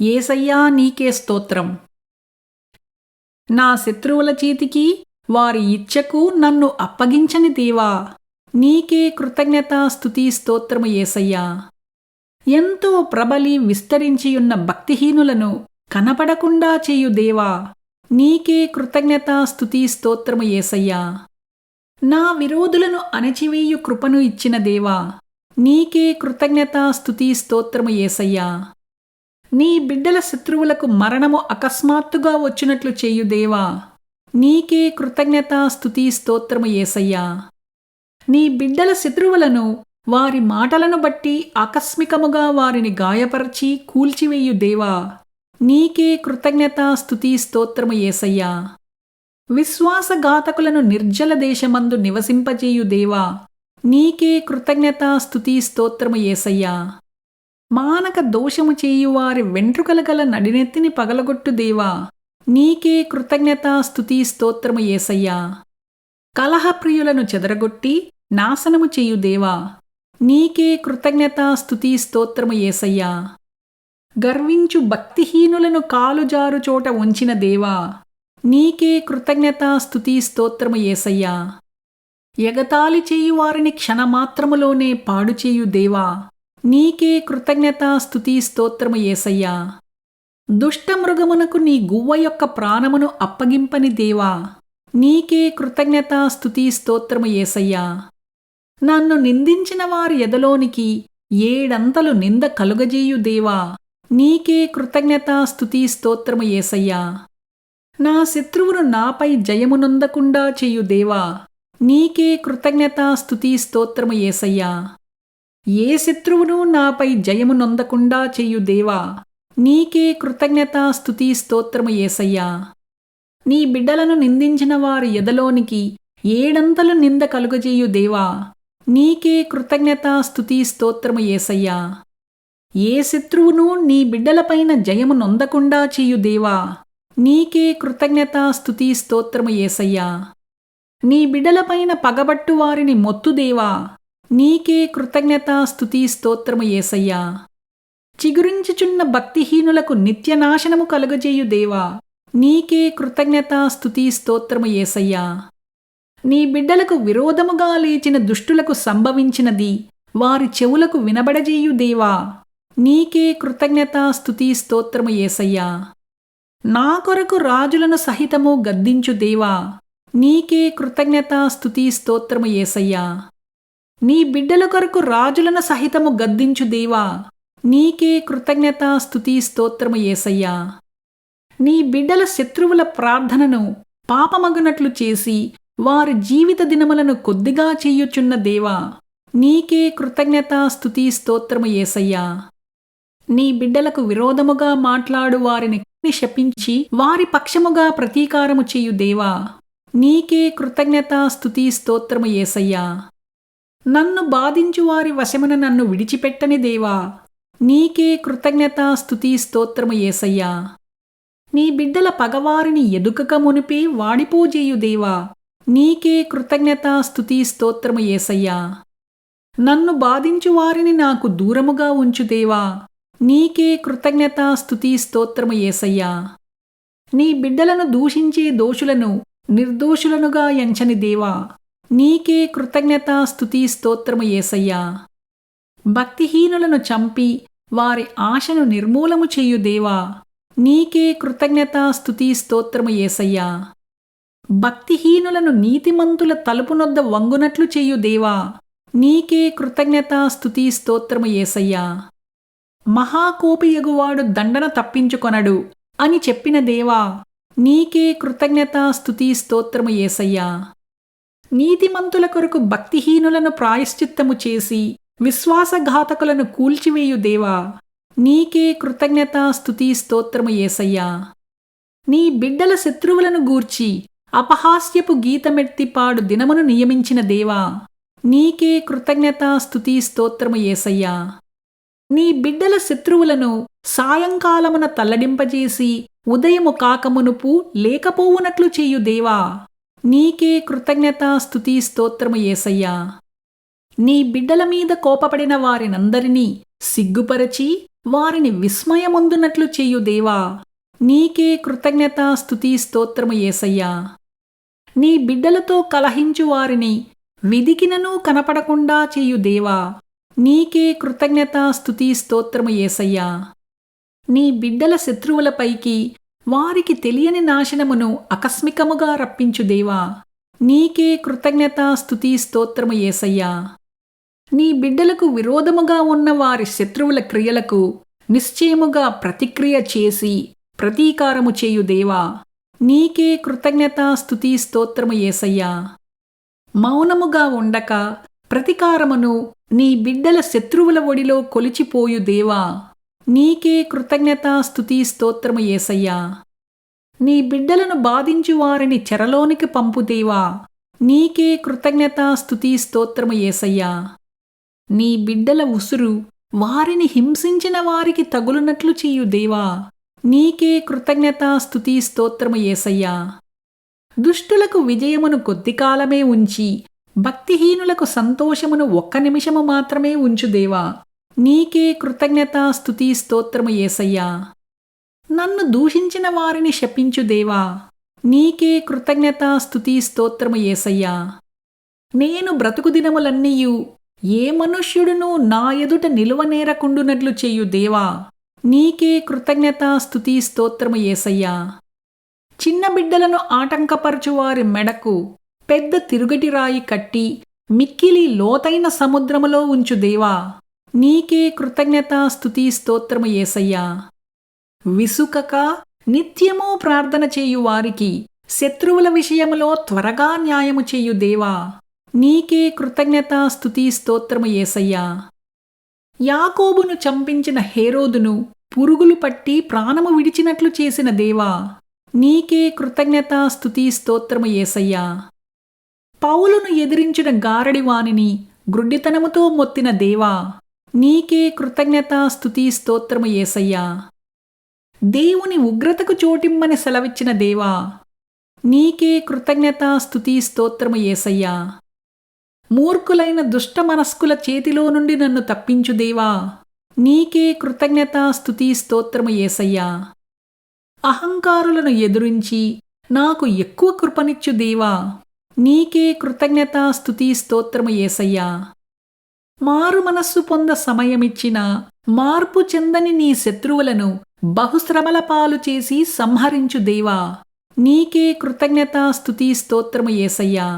యేసయ్యా నీకే స్తోత్రం. నా శత్రువుల చేతికి వారి ఇచ్చకు నన్ను అప్పగించని దేవా, నీకే కృతజ్ఞతా స్తుతి స్తోత్రము యేసయ్యా. ఎంతో ప్రబలి విస్తరించియున్న భక్తిహీనులను కనపడకుండా చేయు దేవా, నీకే కృతజ్ఞతా స్తుతి స్తోత్రము యేసయ్యా. నా విరోధులను అణచివేయు కృపను ఇచ్చిన దేవా, నీకే కృతజ్ఞతా స్తుతి స్తోత్రము యేసయ్యా. నీ బిడ్డల శత్రువులకు మరణము అకస్మాత్తుగా వచ్చినట్లు చేయు దేవా, నీకే కృతజ్ఞతా స్తుతి స్తోత్రము యేసయ్యా. నీ బిడ్డల శత్రువులను వారి మాటలను బట్టి ఆకస్మికముగా వారిని గాయపరచి కూల్చివేయు దేవా, నీకే కృతజ్ఞతా స్తుతి స్తోత్రము యేసయ్యా. విశ్వాసఘాతకులను నిర్జల దేశమందు నివసింపజేయు దేవా, నీకే కృతజ్ఞతా స్తుతి స్తోత్రము యేసయ్యా. మానక దోషము చేయువారి వెంట్రుకల గల నడినెత్తిని పగలగొట్టు దేవా, నీకే కృతజ్ఞతా స్తుతి స్తోత్రము యేసయ్యా. కలహప్రియులను చెదరగొట్టి నాశనము చేయు దేవా, నీకే కృతజ్ఞతా స్తుతి స్తోత్రము యేసయ్యా. గర్వించు భక్తిహీనులను కాలుజారు చోట ఉంచిన దేవా, నీకే కృతజ్ఞతా స్తుతి స్తోత్రము యేసయ్యా. ఎగతాళి చేయువారిని క్షణమాత్రములోనే పాడుచేయు దేవా, నీకే కృతజ్ఞతా స్తుతి స్తోత్రము యేసయ్యా. దుష్టమృగమునకు నీ గువ్వ యొక్క ప్రాణమును అప్పగింపని దేవా, నీకే కృతజ్ఞతా స్తుతి స్తోత్రము యేసయ్యా. నన్ను నిందించిన వారి ఎదలోనికి ఏడంతలు నింద కలుగజేయు దేవా, నీకే కృతజ్ఞతా స్తుతి స్తోత్రము యేసయ్యా. నా శత్రువును నాపై జయమునొందకుండా చేయు దేవా, నీకే కృతజ్ఞతా స్తుతి స్తోత్రము యేసయ్యా. ఏ శత్రువును నాపై జయము నొందకుండా చెయ్యు దేవా, నీకే కృతజ్ఞతా స్తుతి స్తోత్రము యేసయ్యా. నీ బిడ్డలను నిందించిన వారి ఎదలోనికి ఏడంతలు నింద కలుగజేయు దేవా, నీకే కృతజ్ఞతా స్తుతి స్తోత్రము యేసయ్యా. ఏ శత్రువును నీ బిడ్డలపైన జయము నొందకుండా చెయ్యు దేవా, నీకే కృతజ్ఞతా స్తుతి స్తోత్రము యేసయ్యా. నీ బిడ్డలపైన పగబట్టు వారిని మొత్తు దేవా, నీకే కృతజ్ఞతా స్తుతి స్తోత్రము యేసయ్యా. చిగురించుచున్న భక్తిహీనులకు నిత్యనాశనము కలుగజేయు దేవా, నీకే కృతజ్ఞతా స్తుతి స్తోత్రము యేసయ్యా. నీ బిడ్డలకు విరోధముగా లేచిన దుష్టులకు సంభవించినది వారి చెవులకు వినబడజేయు దేవా, నీకే కృతజ్ఞతా స్తుతి స్తోత్రము యేసయ్యా. నా కొరకు రాజులను సహితము గద్దించు దేవా, నీకే కృతజ్ఞతా స్తుతి స్తోత్రము యేసయ్యా. నీ బిడ్డల కొరకు రాజులను సహితము గద్దించు దేవా, నీకే కృతజ్ఞతా స్తుతి స్తోత్రము యేసయ్యా. నీ బిడ్డల శత్రువుల ప్రార్థనను పాపమగునట్లు చేసి వారి జీవిత దినములను కొద్దిగా చెయ్యుచున్న దేవా, నీకే కృతజ్ఞతా స్తుతి స్తోత్రము యేసయ్యా. నీ బిడ్డలకు విరోధముగా మాట్లాడు వారిని శపించి వారి పక్షముగా ప్రతీకారము చేయు దేవా, నీకే కృతజ్ఞతా స్తుతి స్తోత్రము యేసయ్యా. నన్ను బాధించు వారి వశమున నన్ను విడిచిపెట్టని దేవా, నీకే కృతజ్ఞతా స్తుతి స్తోత్రము యేసయ్యా. నీ బిడ్డల పగవారిని ఎదుకక మునిపి వాడిపోజేయు దేవా, నీకే కృతజ్ఞతా స్తుతి స్తోత్రము యేసయ్యా. నన్ను బాధించు వారిని నాకు దూరముగా ఉంచు దేవా, నీకే కృతజ్ఞతా స్తుతి స్తోత్రము యేసయ్యా. నీ బిడ్డలను దూషించే దోషులను నిర్దోషులనుగా ఎంచని దేవా, నీకే కృతజ్ఞతా స్తుతి స్తోత్రము యేసయ్యా. భక్తిహీనులను చంపి వారి ఆశను నిర్మూలము చేయు దేవా, నీకే కృతజ్ఞతా స్తుతి స్తోత్రము యేసయ్యా. భక్తిహీనులను నీతిమంతుల తలుపునొద్ద వంగునట్లు చేయు దేవా, నీకే కృతజ్ఞతా స్తుతి స్తోత్రము యేసయ్యా. మహాకోపియగువాడు దండన తప్పించుకొనడు అని చెప్పిన దేవా, నీకే కృతజ్ఞతా స్తుతి స్తోత్రము యేసయ్యా. నీతిమంతుల కొరకు భక్తిహీనులను ప్రాయశ్చిత్తము చేసి విశ్వాసఘాతకులను కూల్చివేయు దేవా, నీకే కృతజ్ఞతా స్తుతి స్తోత్రము యేసయ్యా. నీ బిడ్డల శత్రువులను గూర్చి అపహాస్యపు గీతమెత్తి పాడు దినమును నియమించిన దేవా, నీకే కృతజ్ఞతా స్తుతి స్తోత్రము యేసయ్యా. నీ బిడ్డల శత్రువులను సాయంకాలమున తల్లడింపజేసి ఉదయము కాకమునుపు లేకపోవునట్లు చేయు దేవా, నీకే కృతజ్ఞతా స్తుతి స్తోత్రము యేసయ్యా. నీ బిడ్డల మీద కోపపడిన వారినందరినీ సిగ్గుపరచి వారిని విస్మయమొందునట్లు చేయు దేవా, నీకే కృతజ్ఞత స్తుతి స్తోత్రము యేసయ్యా. నీ బిడ్డలతో కలహించు వారిని విదికినను కనపడకుండా చేయు దేవా, నీకే కృతజ్ఞత స్తుతి స్తోత్రము యేసయ్యా. నీ బిడ్డల శత్రువులపైకి వారికి తెలియని నాశనమును ఆకస్మికముగా రప్పించు దేవా, నీకే కృతజ్ఞత స్తుతి స్తోత్రము యేసయ్యా. నీ బిడ్డలకు విరోధముగా ఉన్న వారి శత్రువుల క్రియలకు నిశ్చయముగా ప్రతిక్రియ చేసి ప్రతీకారము చేయు దేవా, నీకే కృతజ్ఞత స్తుతి స్తోత్రము యేసయ్యా. మౌనముగా ఉండక ప్రతీకారమును నీ బిడ్డల శత్రువుల ఒడిలో కొలిచిపోయు దేవా, నీకే కృతజ్ఞత స్తుతి స్తోత్రము యేసయ్యా. నీ బిడ్డలను బాధించు వారిని చెరలోనికి పంపు దేవా, నీకే కృతజ్ఞత స్తుతి స్తోత్రము యేసయ్యా. నీ బిడ్డల ఉసురు వారిని హింసించిన వారికి తగులునట్లు చేయు దేవా, నీకే కృతజ్ఞత స్తుతి స్తోత్రము యేసయ్యా. దుష్టులకు విజయమును కొద్దికాలమే ఉంచి భక్తిహీనులకు సంతోషమును ఒక్క నిమిషము మాత్రమే ఉంచు దేవా, నీకే కృతజ్ఞత స్తుతి స్తోత్రము యేసయ్యా. నన్ను దూషించిన వారిని శపించు దేవా, నీకే కృతజ్ఞత స్తుతి స్తోత్రము యేసయ్యా. నేను బ్రతుకు దినములన్నీయు ఏ మనుష్యుడునూ నా ఎదుట నిలువనేరకుండునట్లు చేయు దేవా, నీకే కృతజ్ఞత స్తుతి స్తోత్రము యేసయ్యా. చిన్న బిడ్డలను ఆటంకపరచు వారి మెడకు పెద్ద తిరుగటి రాయి కట్టి మిక్కిలి లోతైన సముద్రములో ఉంచు దేవా, నీకే కృతజ్ఞత స్తుతి స్తోత్రము యేసయ్యా. విసుకక నిత్యమూ ప్రార్థన చేయు వారికి శత్రువుల విషయములో త్వరగా న్యాయము చేయు దేవా, నీకే కృతజ్ఞత స్తుతి స్తోత్రము యేసయ్యా. యాకోబును చంపించిన హేరోదును పురుగులు పట్టి ప్రాణము విడిచినట్లు చేసిన దేవా, నీకే కృతజ్ఞత స్తుతి స్తోత్రము యేసయ్యా. పౌలును ఎదిరించిన గారడివానిని గ్రుడ్డితనముతో మొత్తిన దేవా, నీకే కృతజ్ఞత స్తుతి స్తోత్రము యేసయ్యా. దేవుని ఉగ్రతకు చోటిమ్మని సెలవిచ్చిన దేవా, నీకే కృతజ్ఞత స్తుతి స్తోత్రము యేసయ్యా. మూర్ఖులైన దుష్ట మనస్కుల చేతిలో నుండి నన్ను తప్పించు దేవా, నీకే కృతజ్ఞత స్తుతి స్తోత్రము యేసయ్యా. అహంకారులను ఎదురించి నాకు ఎక్కువ కృపనిచ్చు దేవా, నీకే కృతజ్ఞత స్తుతి స్తోత్రము యేసయ్యా. మారు మనస్సు పొంద సమయమిచ్చిన మార్పు చెందని నీ శత్రువులను బహుశ్రమల పాలు చేసి సంహరించు దేవా, నీకే కృతజ్ఞత స్తుతి స్తోత్రము యేసయ్యా.